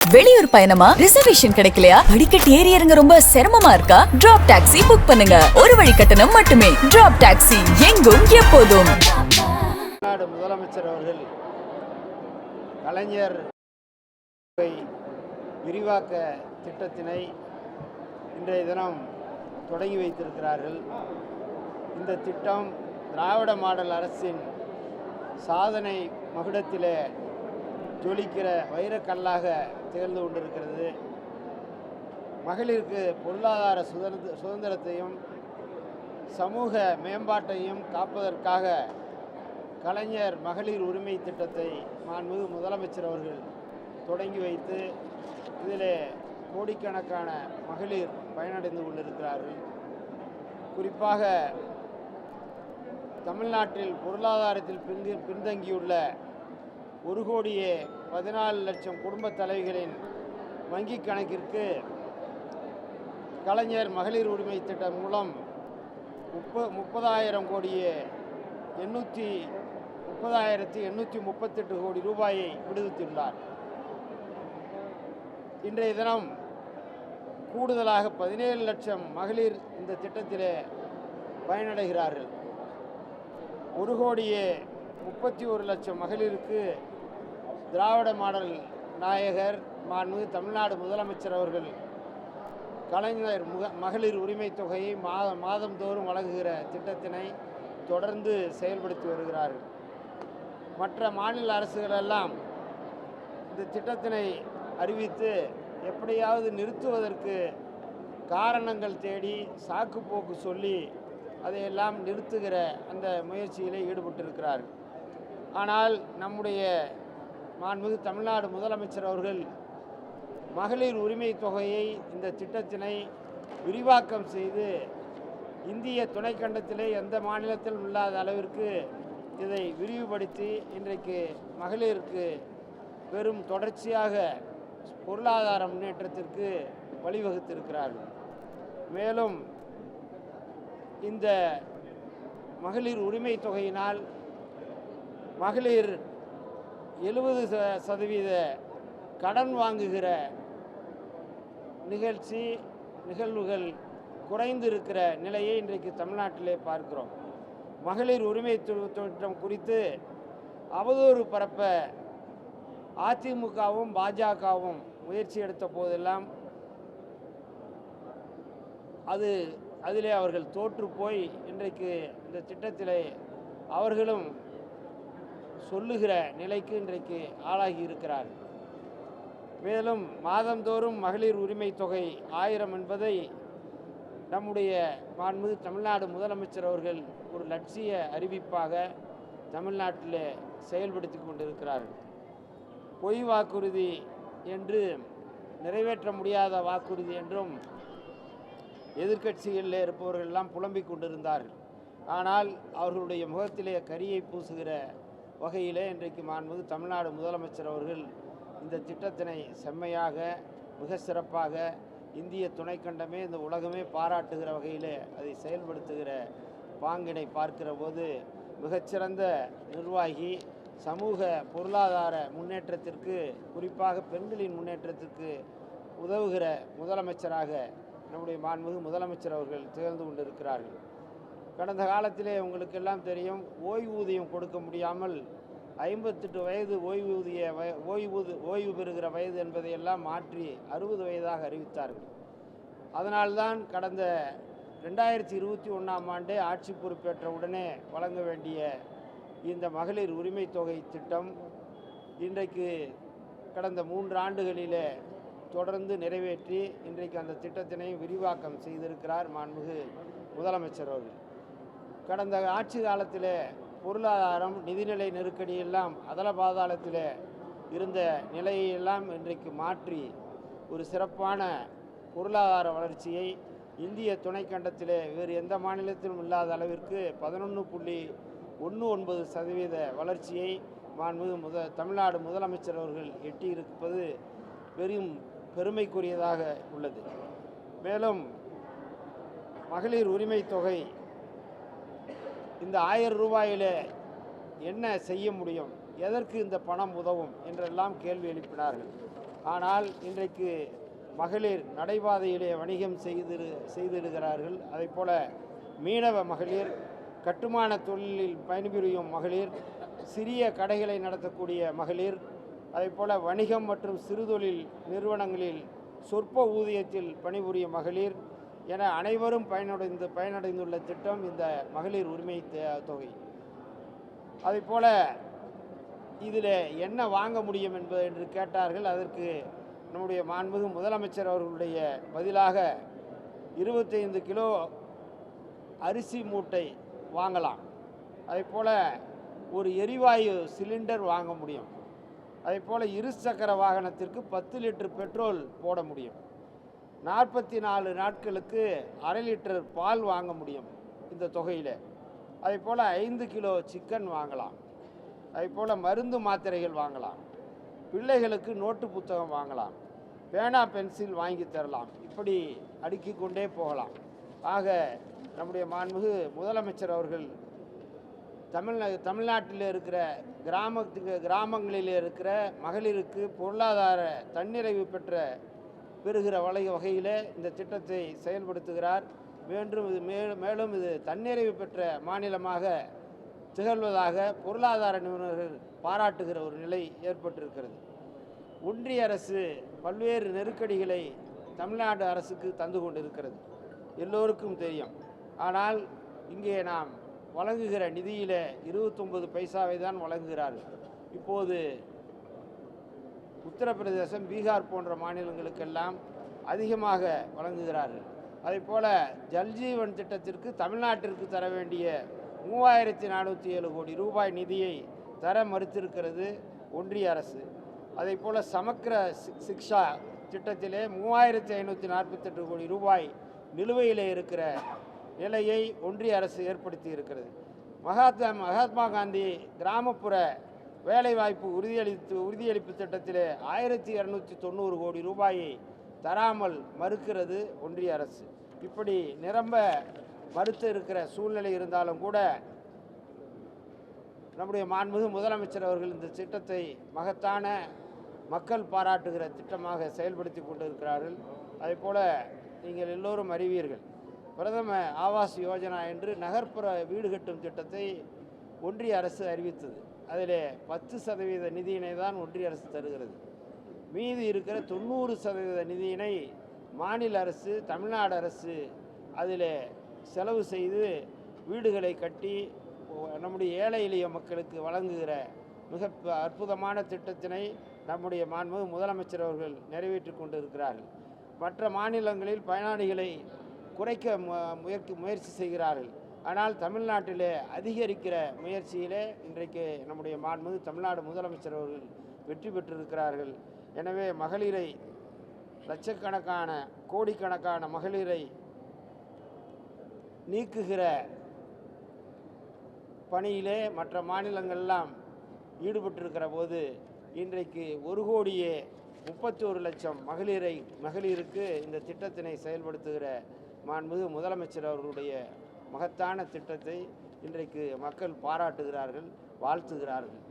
வெளியூர் பயணமா? ரிசர்வேஷன் கிடைக்கலையா? படிக்கட்டு ஏறி இறங்க ரொம்ப சிரமமா இருக்கா? டிராப் டாக்ஸி புக் பண்ணுங்க. ஒரு வழி கட்டணம் மட்டுமே. டிராப் டாக்ஸி, எங்கும் எப்போதும். தமிழ்நாடு முதலமைச்சர் அவர்கள் கலைஞர் விரிவாக்க திட்டத்தினை இன்றைய தினம் தொடங்கி வைத்திருக்கிறார்கள். இந்த திட்டம் திராவிட மாடல் அரசின் சாதனை மகுடத்திலே ஜொலிக்கிற வைரக்கல்லாக திகழ்ந்து கொண்டிருக்கிறது. மகளிருக்கு பொருளாதார சுதந்திரத்தையும் சமூக மேம்பாட்டையும் காப்பதற்காக கலைஞர் மகளிர் உரிமை திட்டத்தை மாண்புமிகு முதலமைச்சர் அவர்கள் தொடங்கி வைத்து இதில் கோடிக்கணக்கான மகளிர் பயனடைந்து கொண்டிருக்கிறார்கள். குறிப்பாக தமிழ்நாட்டில் பொருளாதாரத்தில் பின்தங்கியுள்ள 1,14,00,000 குடும்ப தலைவிகளின் வங்கி கணக்கிற்கு கலைஞர் மகளிர் உரிமை திட்டம் மூலம் 30,838 கோடி ரூபாயை விடுவித்துள்ளார். இன்றைய தினம் கூடுதலாக 17 லட்சம் மகளிர் இந்த திட்டத்திலே பயனடைகிறார்கள். 1,31,00,000 மகளிருக்கு திராவிட மாடல் நாயகர் மாண்புமிகு தமிழ்நாடு முதலமைச்சர் அவர்கள் கலைஞர் மகளிர் உரிமை தொகையை மாதந்தோறும் வழங்குகிற திட்டத்தினை தொடர்ந்து செயல்படுத்தி வருகிறார்கள். மற்ற மாநில அரசுகளெல்லாம் இந்த திட்டத்தினை அறிவித்து எப்படியாவது நிறுத்துவதற்கு காரணங்கள் தேடி சாக்கு போக்கு சொல்லி அதையெல்லாம் நிறுத்துகிற அந்த முயற்சியிலே ஈடுபட்டிருக்கிறார்கள். ஆனால் நம்முடைய மாண்புமிகு தமிழ்நாடு முதலமைச்சர் அவர்கள் மகளிர் உரிமை தொகையை இந்த திட்டத்தினை விரிவாக்கம் செய்து இந்திய துணைக்கண்டத்திலே எந்த மாநிலத்திலும் இல்லாத அளவிற்கு இதை விரிவுபடுத்தி இன்றைக்கு மகளிருக்கு பெரும் தொடர்ச்சியாக பொருளாதார முன்னேற்றத்திற்கு வழிவகுத்திருக்கிறார்கள். மேலும் இந்த மகளிர் உரிமை தொகையினால் மகளிர் 70% கடன் வாங்குகிற நிகழ்வுகள் குறைந்திருக்கிற நிலையை இன்றைக்கு தமிழ்நாட்டிலே பார்க்கிறோம். மகளிர் உரிமை திட்டம் குறித்து அவதூறு பரப்ப அதிமுகவும் பாஜகவும் முயற்சி எடுத்த போதெல்லாம் அதிலே அவர்கள் தோற்று போய் இன்றைக்கு இந்த திட்டத்திலே அவர்களும் சொல்லுகிற நிலைக்கு இன்றைக்கு ஆளாகி இருக்கிறார்கள். மேலும் மாதந்தோறும் மகளிர் உரிமை தொகை 1000 என்பதை நம்முடைய மாண்புமிகு தமிழ்நாடு முதலமைச்சர் அவர்கள் ஒரு லட்சிய அறிவிப்பாக தமிழ்நாட்டில் செயல்படுத்தி கொண்டிருக்கிறார்கள். பொய் வாக்குறுதி என்று நிறைவேற்ற முடியாத வாக்குறுதி என்றும் எதிர்க்கட்சிகளில் இருப்பவர்கள் எல்லாம் புலம்பிக் கொண்டிருந்தார்கள். ஆனால் அவர்களுடைய முகத்திலே கரியை பூசுகிற வகையிலே இன்றைக்கு மாண்புமிகு தமிழ்நாடு முதலமைச்சர் அவர்கள் இந்த திட்டத்தினை செம்மையாக மிக சிறப்பாக இந்திய துணைக்கண்டமே இந்த உலகமே பாராட்டுகிற வகையிலே அதை செயல்படுத்துகிற பாங்கினை பார்க்கிற போது மிகச்சிறந்த நிர்வாகி, சமூக பொருளாதார முன்னேற்றத்திற்கு குறிப்பாக பெண்களின் முன்னேற்றத்திற்கு உதவுகிற முதலமைச்சராக நம்முடைய மாண்புமிகு முதலமைச்சர் அவர்கள் திகழ்ந்து கொண்டிருக்கிறார்கள். கடந்த காலத்திலே உங்களுக்கெல்லாம் தெரியும், ஓய்வூதியம் கொடுக்க முடியாமல் 58 வயது ஓய்வு பெறுகிற வயது என்பதையெல்லாம் மாற்றி 60 வயதாக அறிவித்தார்கள். அதனால்தான் கடந்த 2021ஆம் ஆண்டே ஆட்சி பொறுப்பேற்ற உடனே வழங்க வேண்டிய இந்த மகளிர் உரிமை தொகை திட்டம் இன்றைக்கு கடந்த 3 ஆண்டுகளிலே தொடர்ந்து நிறைவேற்றி இன்றைக்கு அந்த திட்டத்தினை விரிவாக்கம் செய்திருக்கிறார் மாண்புமிகு முதலமைச்சர் அவர்கள். கடந்த ஆட்சி காலத்தில் பொருளாதாரம் நிதிநிலை நெருக்கடியெல்லாம் அதல பாதாளத்தில் இருந்த நிலையெல்லாம் இன்றைக்கு மாற்றி ஒரு சிறப்பான பொருளாதார வளர்ச்சியை இந்திய துணைக்கண்டத்திலே வேறு எந்த மாநிலத்திலும் இல்லாத அளவிற்கு 11.19% வளர்ச்சியை மாண்புமிகு தமிழ்நாடு முதலமைச்சர் அவர்கள் எட்டியிருப்பது பெரும் பெருமைக்குரியதாக உள்ளது. மேலும் மகளிர் உரிமை தொகை இந்த 1000 ரூபாயில் என்ன செய்ய முடியும், எதற்கு இந்த பணம் உதவும் என்றெல்லாம் கேள்வி எழுப்பினார்கள். ஆனால் இன்றைக்கு மகளிர் நடைபாதையிலே வணிகம் செய்திடுகிறார்கள். அதைப்போல மீனவ மகளிர், கட்டுமான தொழிலில் பணிபுரியும் மகளிர், சிறிய கடைகளை நடத்தக்கூடிய மகளிர், அதைப்போல வணிகம் மற்றும் சிறுதொழில் நிறுவனங்களில் சொற்ப ஊதியத்தில் பணிபுரியும் மகளிர் என அனைவரும் பயனடைந்துள்ள திட்டம் இந்த மகளிர் உரிமை தொகை. அதைப்போல இதில் என்ன வாங்க முடியும் என்று கேட்டார்கள். அதற்கு நம்முடைய மாண்புமிகு முதலமைச்சர் அவர்களுடைய பதிலாக 25 கிலோ அரிசி மூட்டை வாங்கலாம். அதைப்போல் ஒரு எரிவாயு சிலிண்டர் வாங்க முடியும். அதைப்போல் இருசக்கர வாகனத்திற்கு 10 லிட்டர் பெட்ரோல் போட முடியும். 44 நாட்களுக்கு 1/2 லிட்டர் பால் வாங்க முடியும் இந்த தொகையில். அதைப்போல் 5 கிலோ சிக்கன் வாங்கலாம். அதைப்போல் மருந்து மாத்திரைகள் வாங்கலாம். பிள்ளைகளுக்கு நோட்டு புத்தகம் வாங்கலாம். பேனா பென்சில் வாங்கி தரலாம். இப்படி அடுக்கிக் கொண்டே போகலாம். ஆக நம்முடைய மாண்புமிகு முதலமைச்சர் அவர்கள் தமிழ்நாட்டில் இருக்கிற கிராமங்களில் இருக்கிற மகளிருக்கு பொருளாதார தன்னிறைவு பெறுகிற வகையில் இந்த திட்டத்தை செயல்படுத்துகிறார். மேலும் இது தன்னிறைவு பெற்ற மாநிலமாக திகழ்வதாக பொருளாதார நிபுணர்கள் பாராட்டுகிற ஒரு நிலை ஏற்பட்டிருக்கிறது. ஒன்றிய அரசு பல்வேறு நெருக்கடிகளை தமிழ்நாடு அரசுக்கு தந்து கொண்டிருக்கிறது, எல்லோருக்கும் தெரியும். ஆனால் இங்கே நாம் வழங்குகிற நிதியில் 29 பைசாவை தான் வழங்குகிறார்கள். இப்போது உத்தரப்பிரதேசம், பீகார் போன்ற மாநிலங்களுக்கெல்லாம் அதிகமாக வழங்குகிறார்கள். அதேபோல் ஜல்ஜீவன் திட்டத்திற்கு தமிழ்நாட்டிற்கு தர வேண்டிய 3407 கோடி ரூபாய் நிதியை தர மறுத்திருக்கிறது ஒன்றிய அரசு. அதேபோல் சமக்கிர சிக்ஷா திட்டத்திலே 3548 கோடி ரூபாய் நிலுவையில் இருக்கிற நிலையை ஒன்றிய அரசு ஏற்படுத்தி இருக்கிறது. மகாத்மா காந்தி கிராமப்புற வேலைவாய்ப்பு உறுதியளிப்பு திட்டத்திலே 1290 கோடி ரூபாயை தராமல் மறுக்கிறது ஒன்றிய அரசு. இப்படி நிரம்ப மறுத்து இருக்கிற சூழ்நிலை இருந்தாலும் கூட நம்முடைய மாண்புமிகு முதலமைச்சர் அவர்கள் இந்த திட்டத்தை மகத்தான மக்கள் பாராட்டுகிற திட்டமாக செயல்படுத்தி கொண்டிருக்கிறார்கள். அதேபோல் நீங்கள் எல்லோரும் அறிவீர்கள், பிரதம ஆவாஸ் யோஜனா என்று நகர்ப்புற வீடு கட்டும் திட்டத்தை ஒன்றிய அரசு அறிவித்தது. அதில் 10% நிதியினை தான் ஒன்றிய அரசு தருகிறது. மீதி இருக்கிற 90% நிதியினை மாநில அரசு, தமிழ்நாடு அரசு அதில் செலவு செய்து வீடுகளை கட்டி நம்முடைய ஏழை எளிய மக்களுக்கு வழங்குகிற மிக அற்புதமான திட்டத்தினை நம்முடைய மாண்புமிகு முதலமைச்சர் அவர்கள் நிறைவேற்றி கொண்டிருக்கிறார்கள். மற்ற மாநிலங்களில் பயனாளிகளை குறைக்க முயற்சி செய்கிறார்கள். ஆனால் தமிழ்நாட்டிலே அதிகரிக்கிற முயற்சியிலே இன்றைக்கு நம்முடைய மாண்புமிகு தமிழ்நாடு முதலமைச்சர் அவர்கள் வெற்றி பெற்றிருக்கிறார்கள். எனவே மகளிரை, லட்சக்கணக்கான கோடிக்கணக்கான மகளிரை நீக்குகிற பணியிலே மற்ற மாநிலங்கள்லாம் ஈடுபட்டிருக்கிற போது இன்றைக்கு 1,31,00,000 மகளிருக்கு இந்த திட்டத்தினை செயல்படுத்துகிற மாண்புமிகு முதலமைச்சர் அவர்களுடைய மகத்தான திட்டத்தை இன்றைக்கு மக்கள் பாராட்டுகிறார்கள், வாழ்த்துகிறார்கள்.